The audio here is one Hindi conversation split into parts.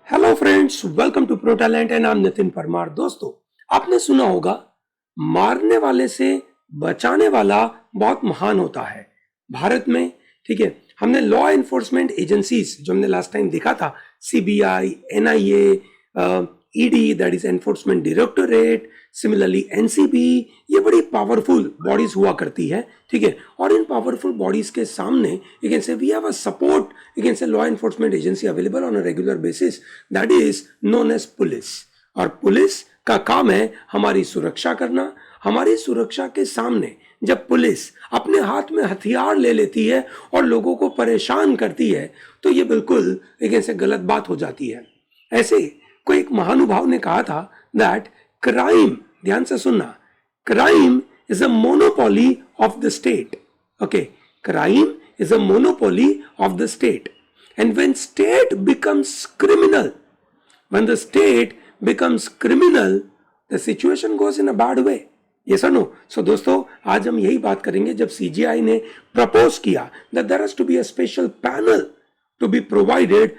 Hello friends, welcome to pro talent and I am Nitin Parmar. दोस्तों, आपने सुना होगा मारने वाले से बचाने वाला बहुत महान होता है। भारत में, ठीक है, हमने लॉ एनफोर्समेंट एजेंसीज जो हमने लास्ट टाइम देखा था, CBI, NIA, ED that is enforcement directorate, similarly NCB, ये बड़ी पावरफुल बॉडीज हुआ करती है, ठीक है। और इन पावरफुल बॉडीज के सामने you can say we have a support, you can say law enforcement agency available on a regular basis, that is known as police. और पुलिस का काम है हमारी सुरक्षा करना। हमारी सुरक्षा के सामने जब पुलिस अपने हाथ में हथियार ले लेती है और लोगों को परेशान करती है, तो ये बिल्कुल एक ऐसे गलत बात हो जाती है। ऐसे कोई एक महानुभाव ने कहा था दैट क्राइम, ध्यान से सुनना, crime is a monopoly of the state. Okay, crime is a monopoly of the state and when state becomes criminal, when the state becomes criminal, the situation goes in a bad way. Yes or no? So दोस्तों, आज हम यही बात करेंगे जब सीजीआई ने प्रपोज किया that there has to be a special panel to be provided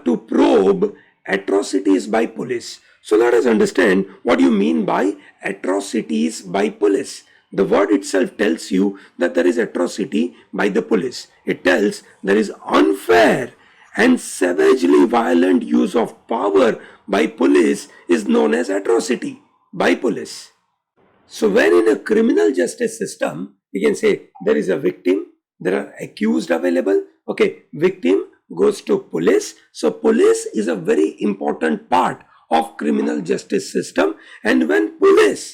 to probe atrocities by police. So let us understand what you mean by atrocities by police. The word itself tells you that there is atrocity by the police. It tells there is unfair and savagely violent use of power by police is known as atrocity by police. So when in a criminal justice system, you can say there is a victim, there are accused available, okay, victim goes to police. So police is a very important part of criminal justice system, and when police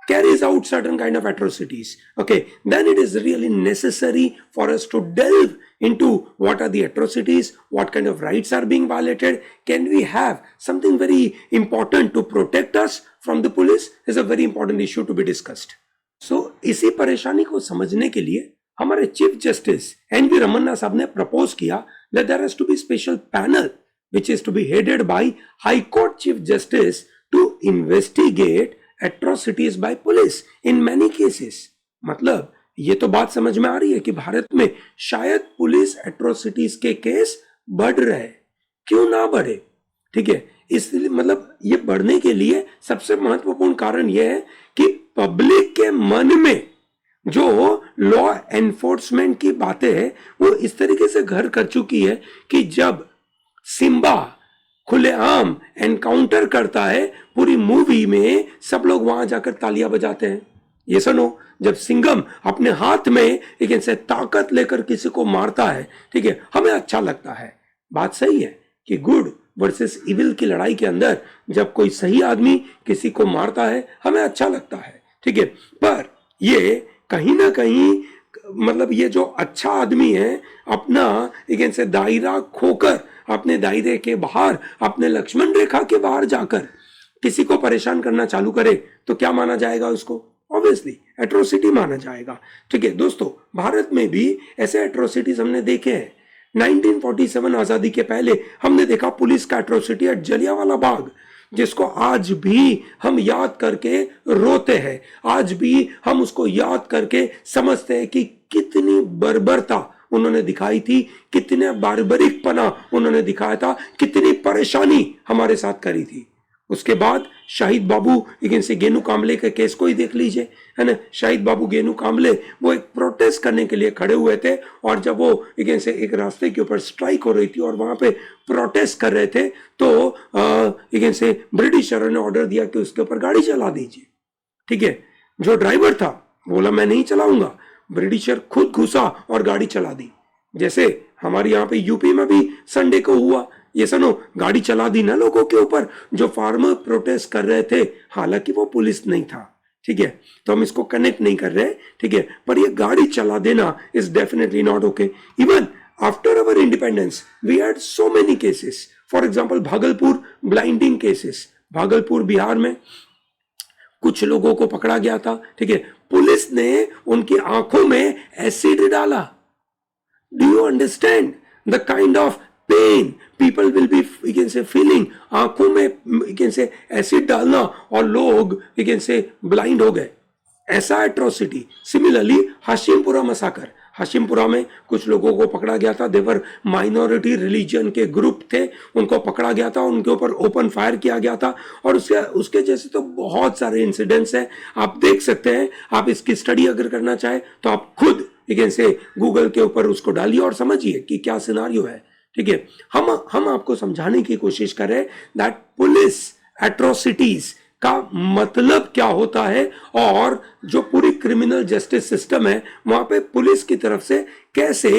carries out certain kind of atrocities, okay, then it is really necessary for us to delve into what are the atrocities, what kind of rights are being violated, can we have something very important to protect us from the police, is a very important issue to be discussed. So इसी परेशानी को समझने के लिए हमारे चीफ जस्टिस एन.वी. रमन्ना साहब ने प्रपोज किया that there has to be special panel which is to be headed by High Court Chief Justice to investigate atrocities by police in many cases. मतलब ये तो बात समझ में आ रही है कि भारत में शायद पुलिस एट्रोसिटीज के केस बढ़ रहे, क्यों ना बढ़े, ठीक है। इसलिए मतलब ये बढ़ने के लिए सबसे महत्वपूर्ण कारण यह है कि पब्लिक के मन में जो लॉ एनफोर्समेंट की बातें हैं वो इस तरीके से घर कर चुकी है कि जब सिम्बा खुलेआम एनकाउंटर करता है, पूरी मूवी में सब लोग वहां जाकर तालियां बजाते हैं। ये सुनो, जब सिंघम अपने हाथ में एक से ताकत लेकर किसी को मारता है, ठीक है, हमें अच्छा लगता है। बात सही है कि गुड वर्सेस इविल की लड़ाई के अंदर जब कोई सही आदमी किसी को मारता है, हमें अच्छा लगता है, ठीक है। पर ये कहीं ना कहीं मतलब ये जो अच्छा आदमी है अपना एक से दायरा खोकर, अपने दायरे के बाहर, अपने लक्ष्मण रेखा के बाहर जाकर किसी को परेशान करना चालू करे तो क्या माना जाएगा उसको? ऑब्वियसली एट्रोसिटी माना जाएगा, ठीक है। दोस्तों, भारत में भी ऐसे एट्रोसिटीज हमने देखे हैं। 1947 आजादी के पहले हमने देखा पुलिस का एट्रोसिटी एट जलियांवाला बाग, जिसको आज भी हम याद करके रोते हैं, आज भी हम उसको याद करके समझते हैं कि कितनी बर्बरता उन्होंने दिखाई थी, कितने बार्बरिकपना उन्होंने दिखाया था, कितनी परेशानी हमारे साथ करी थी। उसके बाद शाहिद बाबू लेकिन से गेनू कामले के केस को ही देख लीजिए, है ना। शाहिद बाबू गेनू कामले वो एक प्रोटेस्ट करने के लिए खड़े हुए थे, और जब वो लेकिन से एक रास्ते के ऊपर स्ट्राइक हो रही थी और वहां पे प्रोटेस्ट कर रहे थे, तो लेकिन से ब्रिटिशरों ने ऑर्डर दिया कि उसके ऊपर गाड़ी चला दीजिए, ठीक है। जो ड्राइवर था बोला मैं नहीं चलाऊंगा, ब्रिटिशर खुद घुसा और गाड़ी चला दी। जैसे हमारे यहाँ पे यूपी में भी संडे को हुआ, ये सुनो, गाड़ी चला दी ना लोगों के ऊपर जो फार्मर प्रोटेस्ट कर रहे थे, हालांकि वो पुलिस नहीं था, ठीक है, तो हम इसको कनेक्ट नहीं कर रहे, ठीक है, पर ये गाड़ी चला देना is definitely not okay. Even after our independence we had so many cases, for example Bhagalpur blinding cases, Bhagalpur Bihar में कुछ लोगों को पकड़ा गया था, ठीक है, पुलिस ने उनकी आंखों में एसिड डाला। Do you understand the kind of pain people will be you can say feeling? आंखों में यू कैन से एसिड डालना और लोग यू कैन से ब्लाइंड हो गए, ऐसा atrocity. Similarly Hashimpura massacre, Hashimpura में कुछ लोगों को पकड़ा गया था, देवर माइनॉरिटी रिलीजन के ग्रुप थे, उनको पकड़ा गया था, उनके ऊपर ओपन फायर किया गया था। और उसके जैसे तो बहुत सारे इंसिडेंट्स हैं, आप देख सकते हैं। आप इसकी स्टडी अगर करना चाहे तो आप खुद से गूगल के ऊपर उसको डालिए और समझिए कि क्या सिनारियो है। ठीक है, हम आपको समझाने की कोशिश करें दैट पुलिस एट्रोसिटीज का मतलब क्या होता है और जो पूरी क्रिमिनल जस्टिस सिस्टम है वहां पे पुलिस की तरफ से कैसे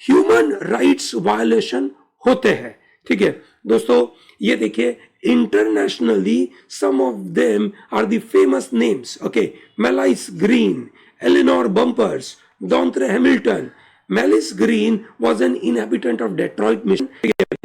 ह्यूमन राइट्स वायलेशन होते हैं। ठीक है दोस्तों, ये देखिए, internationally some of them are the famous names. Okay, Malice green, Eleanor Bumpurs, Dontre Hamilton. Malice green was an inhabitant of Detroit, Michigan.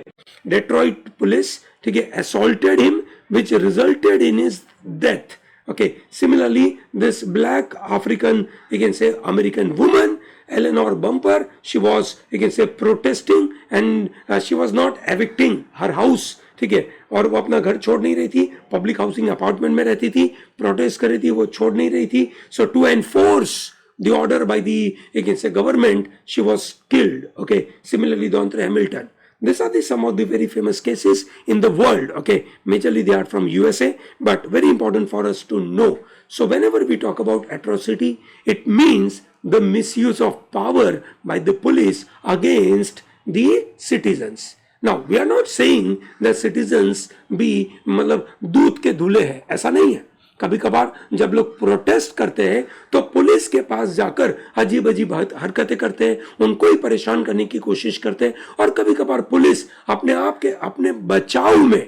Detroit police, ठीक है, assaulted him, which resulted in his death. Okay, similarly, this black African, you can say, American woman, Eleanor Bumper, she was, you can say, protesting and she was not evicting her house. ठीक है, और वो अपना घर छोड़ नहीं रही थी, पब्लिक हाउसिंग अपार्टमेंट में रहती थी, प्रोटेस्ट कर रही थी, वो छोड़ नहीं रही थी। So to enforce the order by the, you can say, government, she was killed. Okay, similarly Dontre Hamilton. These are some of the very famous cases in the world. Okay, majorly they are from USA, but very important for us to know. So whenever we talk about atrocity, it means the misuse of power by the police against the citizens. Now we are not saying that citizens be मतलब दूध के धुले हैं, ऐसा नहीं है। कभी कभार जब लोग प्रोटेस्ट करते हैं तो पुलिस के पास जाकर अजीब अजीब हरकतें करते हैं, उनको ही परेशान करने की कोशिश करते हैं। और कभी कभार पुलिस अपने आप के अपने बचाव में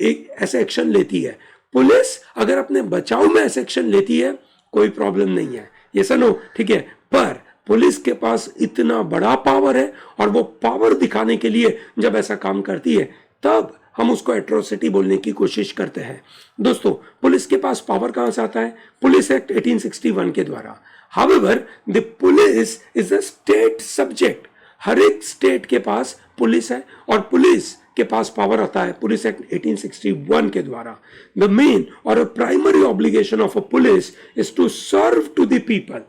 एक ऐसे एक्शन लेती है। पुलिस अगर अपने बचाव में ऐसे एक्शन लेती है कोई प्रॉब्लम नहीं है, ये सुनो, ठीक है। पर पुलिस के पास इतना बड़ा पावर है और वो पावर दिखाने के लिए जब ऐसा काम करती है तब हम उसको एट्रोसिटी बोलने की कोशिश करते हैं। दोस्तों, पुलिस के पास पावर कहां से आता है? पुलिस एक्ट 1861 के द्वारा। However the police is a state subject. हर एक स्टेट के पास पुलिस है और पुलिस के पास पावर आता है पुलिस एक्ट 1861 के द्वारा। द मेन और a primary obligation of a police is to serve to the people,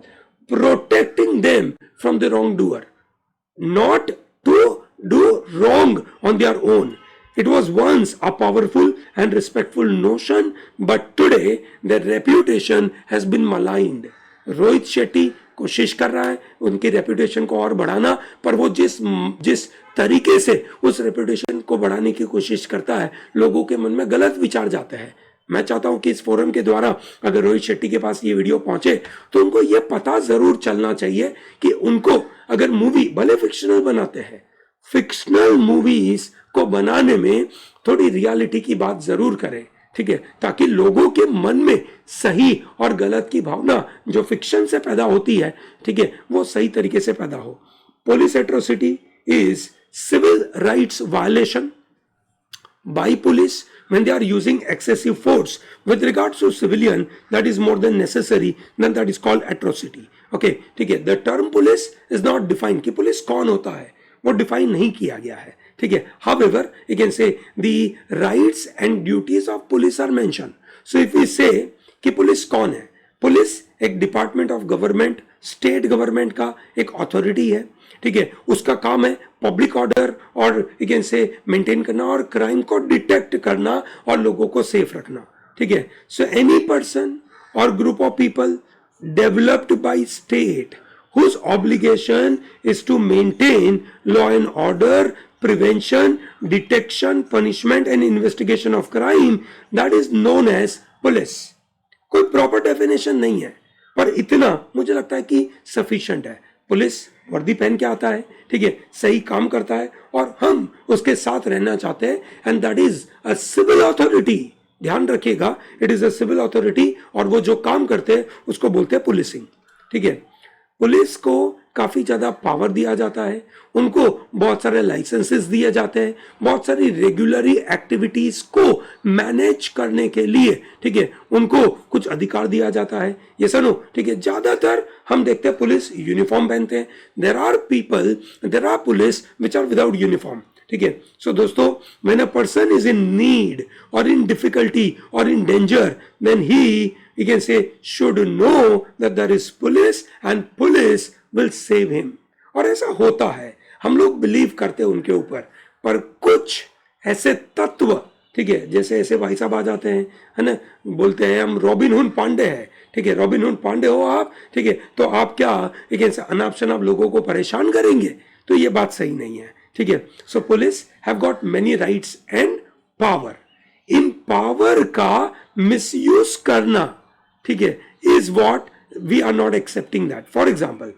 protecting them from the wrong doer, not to do wrong on their own. It was once a powerful and respectful notion, but today their reputation has been maligned. Rohit Shetty कोशिश कर रहा है उनकी रेपुटेशन को और बढ़ाना, पर वो जिस तरीके से उस रेपुटेशन को बढ़ाने की कोशिश करता है लोगों के मन में गलत विचार जाते हैं। मैं चाहता हूं कि इस फोरम के द्वारा अगर रोहित शेट्टी के पास ये वीडियो पहुंचे तो उनको ये पता जरूर चलना चाहिए कि उनको अगर मूवी भले फिक्शनल बनाते हैं, फिक्शनल मूवीज को बनाने में थोड़ी रियलिटी की बात जरूर करें, ठीक है, ताकि लोगों के मन में सही और गलत की भावना जो फिक्शन से पैदा होती है, ठीक है, वो सही तरीके से पैदा हो। Police atrocity is civil rights violation by police when they are using excessive force with regards to civilian that is more than necessary, then that is called atrocity. Okay, ठीक है, the term police is not defined कि पुलिस कौन होता है वो डिफाइन नहीं किया गया है, ठीक है। However, you can say the rights and duties of police are mentioned. So if we say कि पुलिस कौन है, पुलिस एक department of government, state government का एक अथॉरिटी है, ठीक है। उसका काम है पब्लिक ऑर्डर और यू कैन से मेंटेन करना और क्राइम को डिटेक्ट करना और लोगों को सेफ रखना, ठीक है। सो एनी पर्सन और group of people developed by state whose obligation is to maintain law and order, prevention, detection, punishment and investigation of crime, that is known as police. कोई प्रॉपर डेफिनेशन नहीं है, पर इतना मुझे लगता है कि सफिशिएंट है। पुलिस वर्दी पहन के आता है, ठीक है, सही काम करता है और हम उसके साथ रहना चाहते हैं, and that is a civil authority. ध्यान रखिएगा, it is a civil authority और वो जो काम करते हैं उसको बोलते हैं पुलिसिंग, ठीक है। पुलिस को काफी ज्यादा पावर दिया जाता है, उनको बहुत सारे लाइसेंसेस दिए जाते हैं, बहुत सारी रेगुलरी एक्टिविटीज को मैनेज करने के लिए, ठीक है, उनको कुछ अधिकार दिया जाता है। ये सुनो, ठीक है, ज्यादातर हम देखते हैं पुलिस यूनिफॉर्म पहनते हैं। There are police which are without uniform, ठीक है। सो दोस्तों, when a person is in need और इन डिफिकल्टी और in danger, then he you can say should know that there is police and police will save him. और ऐसा होता है, हम लोग बिलीव करते हैं उनके ऊपर, पर कुछ ऐसे तत्व, ठीक है, जैसे ऐसे भाई साहब आ जाते हैं, है ना, बोलते हैं हम रॉबिन हुड पांडे हैं, ठीक है, रॉबिन हुड पांडे हो आप, ठीक है, तो आप क्या एक ऐसे अनाप शनाप लोगों को परेशान करेंगे, तो ये बात सही नहीं है, ठीक है। So police have got many rights and power, इन पावर का मिसयूज करना, ठीक है, is what we are not accepting that. For example,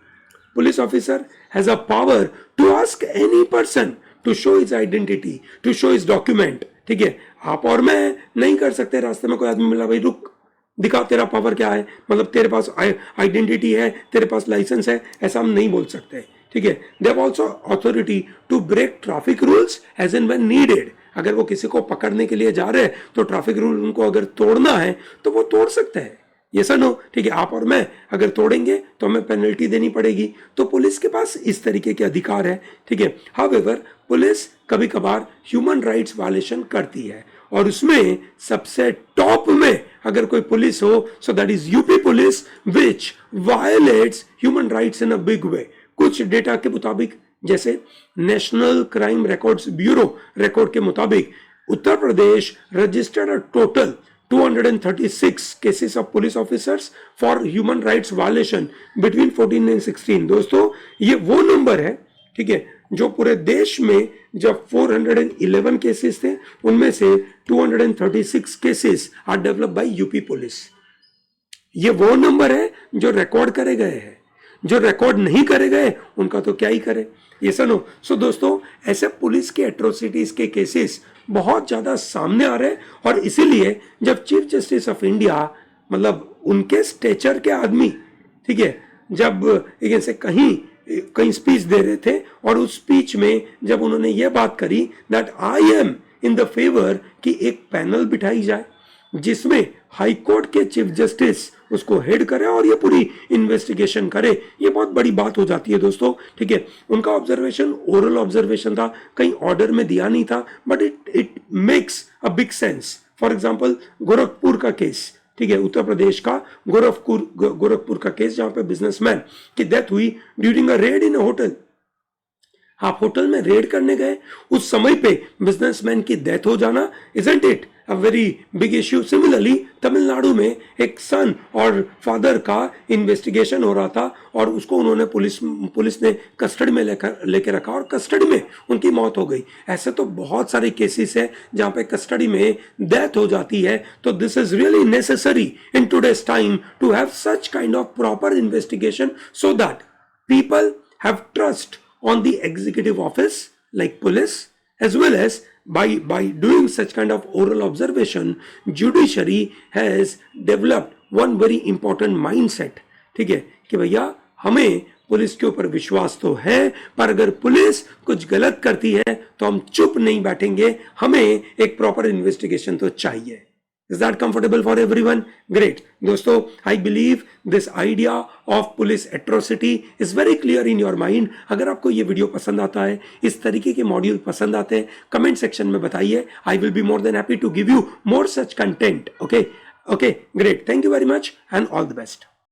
police officer has a power to ask any person to show his identity, to show his document, ठीक है। आप और मैं नहीं कर सकते, रास्ते में कोई आदमी मिला, भाई रुक, दिखा तेरा पावर क्या है, मतलब तेरे पास आइडेंटिटी है, तेरे पास लाइसेंस है, ऐसा हम नहीं बोल सकते, ठीक है। They have also authority to break traffic rules as and when needed. अगर वो किसी को पकड़ने के लिए जा रहे हैं तो ट्रैफिक रूल उनको अगर तोड़ना है तो वो तोड़ सकते हैं, ये नो, ठीक है। आप और मैं अगर तोड़ेंगे तो हमें पेनल्टी देनी पड़ेगी, तो पुलिस के पास इस तरीके के अधिकार है, ठीक है। हाउएवर पुलिस कभी कभार ह्यूमन राइट्स वायलेशन करती है, और उसमें सबसे टॉप में अगर कोई पुलिस हो, so that is UP police, which violates human rights in a big way. कुछ डेटा के मुताबिक, जैसे national crime records bureau record के मुताबिक, Uttar Pradesh registered a total 236 cases of police officers for human rights violation between 14 and 16। दोस्तों ये वो नंबर है, ठीक है, जो पूरे देश में जब 411 केसेस थे उनमें से 236 cases are develop by UP police. ये वो नंबर है जो रिकॉर्ड करे गए हैं, जो रिकॉर्ड नहीं करे गए उनका तो क्या ही करे, ये सुनो। सो दोस्तों ऐसे पुलिस के एट्रोसिटीज के केसेस बहुत ज्यादा सामने आ रहे हैं, और इसीलिए जब चीफ जस्टिस ऑफ इंडिया, मतलब उनके स्टेचर के आदमी, ठीक है, जब एक ऐसे कहीं स्पीच दे रहे थे, और उस स्पीच में जब उन्होंने ये बात करी that I am in the favour कि एक पैनल बिठाई जाए जिसमें हाई कोर्ट के चीफ जस्टिस उसको हेड करे और ये पूरी इन्वेस्टिगेशन करे, ये बहुत बड़ी बात हो जाती है दोस्तों, ठीक है। उनका ऑब्जर्वेशन ओरल ऑब्जर्वेशन था, कहीं ऑर्डर में दिया नहीं था, but it makes a big sense. For example Gorakhpur का केस, ठीक है, उत्तर प्रदेश का गोरखपुर का केस, जहां पे बिजनेसमैन की डेथ हुई during a red in a hotel. आप होटल में रेड करने गए, उस समय पे बिजनेसमैन की डेथ हो जाना, isn't it a very big issue. Similarly Tamil Nadu में एक सन और फादर का इन्वेस्टिगेशन हो रहा था, और उसको उन्होंने पुलिस ने कस्टडी में लेकर रखा, और कस्टडी में उनकी मौत हो गई। ऐसे तो बहुत सारे केसेस है जहां पे कस्टडी में डेथ हो जाती है। तो this is really necessary in today's time to have such kind of proper investigation, so that people have trust on the executive office like police, as well as by doing such kind of oral observation, judiciary has developed one very important mindset, ठीक है, कि भैया हमें पुलिस के ऊपर विश्वास तो है, पर अगर पुलिस कुछ गलत करती है तो हम चुप नहीं बैठेंगे, हमें एक प्रॉपर इन्वेस्टिगेशन तो चाहिए। Is that comfortable for everyone? Great. दोस्तों, I believe this idea of police atrocity is very clear in your mind. अगर आपको ये वीडियो पसंद आता है, इस तरीके के मॉड्यूल पसंद आते हैं, कमेंट सेक्शन में बताइए। I will be more than happy to give you more such content. Okay, great. Thank you very much and all the best.